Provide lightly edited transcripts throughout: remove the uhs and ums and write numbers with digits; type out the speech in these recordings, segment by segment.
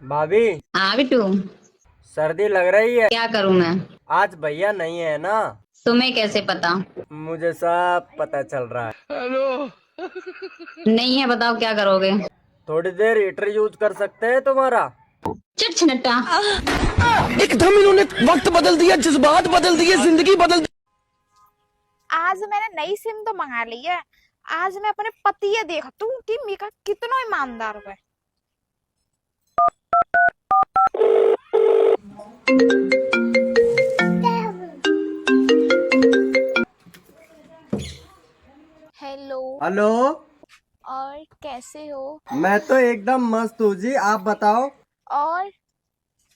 भाभी, हाँ बिट्टू। सर्दी लग रही है। क्या करूँ मैं? आज भैया नहीं है ना। तुम्हें कैसे पता? मुझे सब पता चल रहा है। नहीं है, बताओ क्या करोगे? थोड़ी देर हीटर यूज कर सकते हैं तुम्हारा? चिट छिनट्टा। एकदम इन्होंने वक्त बदल दिया, जज्बात बदल दिए, जिंदगी बदल दी। आज मैंने नई सिम तो मंगा ली है। आज मैं अपने पति ये देखता हूँ कि मीका कितना ईमानदार है। हेलो। हेलो। और कैसे हो? मैं तो एकदम मस्त हूँ जी, आप बताओ। और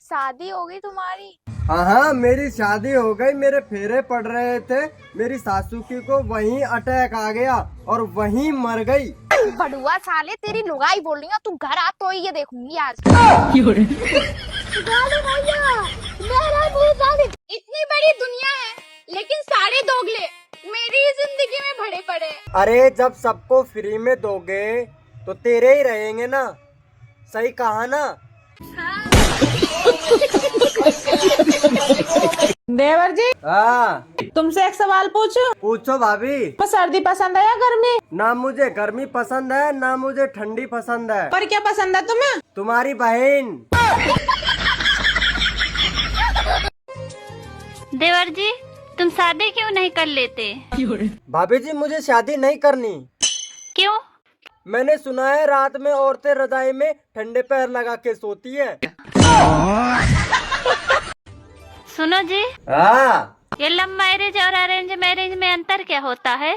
शादी हो गई तुम्हारी? हाँ हाँ, मेरी शादी हो गई। मेरे फेरे पड़ रहे थे, मेरी सासू की को वहीं अटैक आ गया और वहीं मर गई। बड़ुआ साले, तेरी लुगाई बोल रही हूँ, तू घर आ तो ये देखूंगी आज। इतनी बड़ी दुनिया है लेकिन सारे दोगले मेरी ही जिंदगी में भरे पड़े। अरे जब सबको फ्री में दोगे तो तेरे ही रहेंगे ना। सही कहा ना। देवर जी, हाँ तुमसे एक सवाल पूछूं? पूछो भाभी। तो सर्दी पसंद है या गर्मी? ना मुझे गर्मी पसंद है ना मुझे ठंडी पसंद है। पर क्या पसंद है तुम्हें? तुम्हारी बहन। देवर जी, तुम शादी क्यों नहीं कर लेते? भाभी जी, मुझे शादी नहीं करनी। क्यों? मैंने सुना है रात में औरतें रजाई में ठंडे पैर लगा के सोती है। सुनो जी, हाँ। ये लव मैरिज और अरेंज मैरिज में अंतर क्या होता है?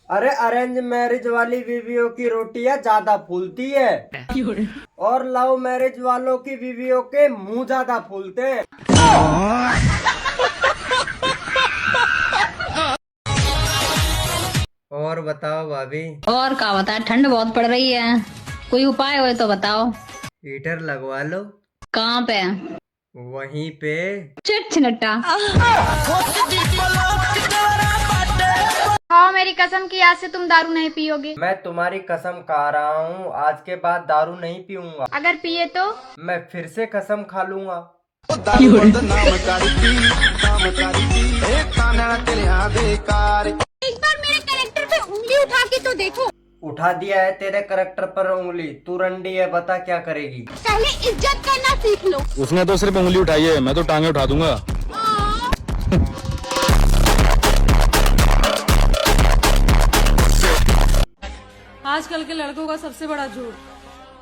अरे अरेंज मैरिज वाली बीवियों की रोटियां ज्यादा फूलती है और लव मैरिज वालों की बीवियों के मुंह ज्यादा फूलते हैं। और बताओ भाभी। और क्या बता, ठंड बहुत पड़ रही है, कोई उपाय हो तो बताओ। हीटर लगवा लो। कहाँ पे? वहीं पे। चिट छिनट्टा। हाँ, मेरी कसम की आज से तुम दारू नहीं पियोगे। मैं तुम्हारी कसम खा रहा हूँ, आज के बाद दारू नहीं पीऊंगा। अगर पिए तो? मैं फिर से कसम खा लूंगा। एक बार मेरे कैरेक्टर पे उंगली उठा के तो देखो। उठा दिया है तेरे करैक्टर पर उंगली। तू रंडी है, बता क्या करेगी। पहले इज्जत करना सीख लो। उसने तो सिर्फ उंगली उठाई है, मैं तो टांगे उठा दूंगा। आजकल के लड़कों का सबसे बड़ा झूठ,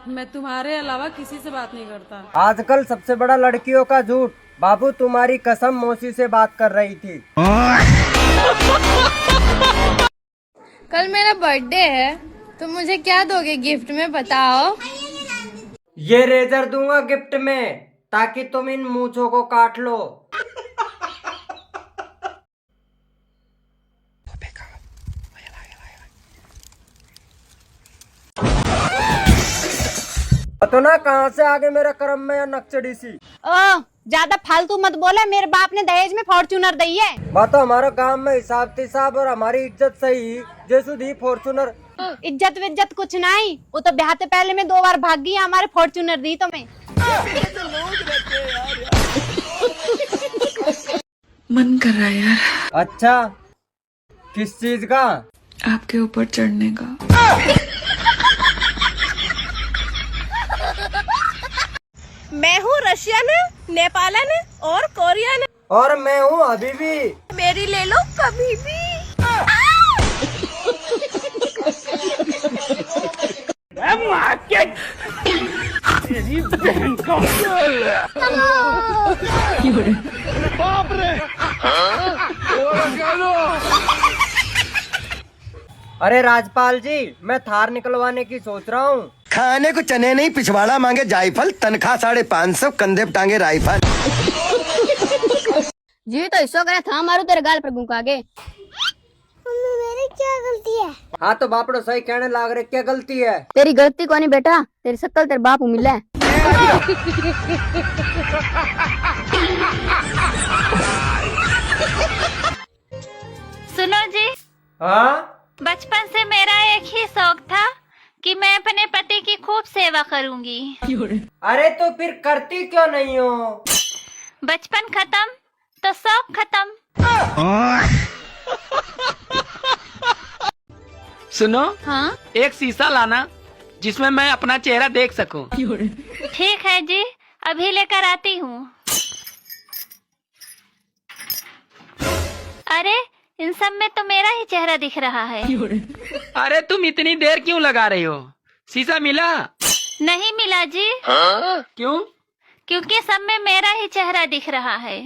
मैं तुम्हारे अलावा किसी से बात नहीं करता। आजकल सबसे बड़ा लड़कियों का झूठ। बाबू, तुम्हारी कसम मौसी से बात कर रही थी। कल मेरा बर्थडे है, तो मुझे क्या दोगे गिफ्ट में, बताओ? ये रेजर दूंगा गिफ्ट में, ताकि तुम इन मूंछों को काट लो। तो ना कहाँ से आगे मेरा कर्म में या नक्चड़ी सी। ओ, ज्यादा फालतू मत बोला। मेरे बाप ने दहेज में फॉर्च्यूनर दी है। बात तो हमारा गांव में हिसाब तिसाब और हमारी इज्जत सही जैसु दी फॉर्चूनर। इज्जत विज्जत कुछ नहीं, वो तो ब्याह से पहले में 2 बार भाग गई, हमारे फॉर्च्यूनर दी तुम्हें। मन कर रहा है यार। अच्छा, किस चीज का? आपके ऊपर चढ़ने का। मैं हूँ रशियन, नेपालन और कोरियन। और मैं हूँ अभी भी। मेरी ले लो कभी भी। अरे राजपाल जी, मैं थार निकलवाने की सोच रहा हूँ। खाने को चने नहीं, पिछवाड़ा मांगे जायफल, तनख्वाह 550, कंधे पे टांगे राइफल। जी तो ऐसा करे था मारू तेरे गाल पर गुंका के। मम्मी, मेरी क्या गलती है? हाँ तो बापड़ो सही कहने लाग रहे, क्या गलती है? तेरी गलती को नहीं बेटा, तेरी शक्ल तेरे बाप को मिला है। सुनो जी, हाँ। बचपन से मेरा एक ही शौक था कि मैं अपने पति की खूब सेवा करूंगी। अरे तो फिर करती क्यों नहीं हो? बचपन खत्म तो शौक खत्म। सुनो, हाँ एक शीशा लाना जिसमें मैं अपना चेहरा देख सकूं। ठीक है जी, अभी लेकर आती हूँ। अरे इन सब में तो मेरा ही चेहरा दिख रहा है। अरे तुम इतनी देर क्यों लगा रही हो? शीशा मिला? नहीं मिला जी। क्यों? क्योंकि सब में मेरा ही चेहरा दिख रहा है।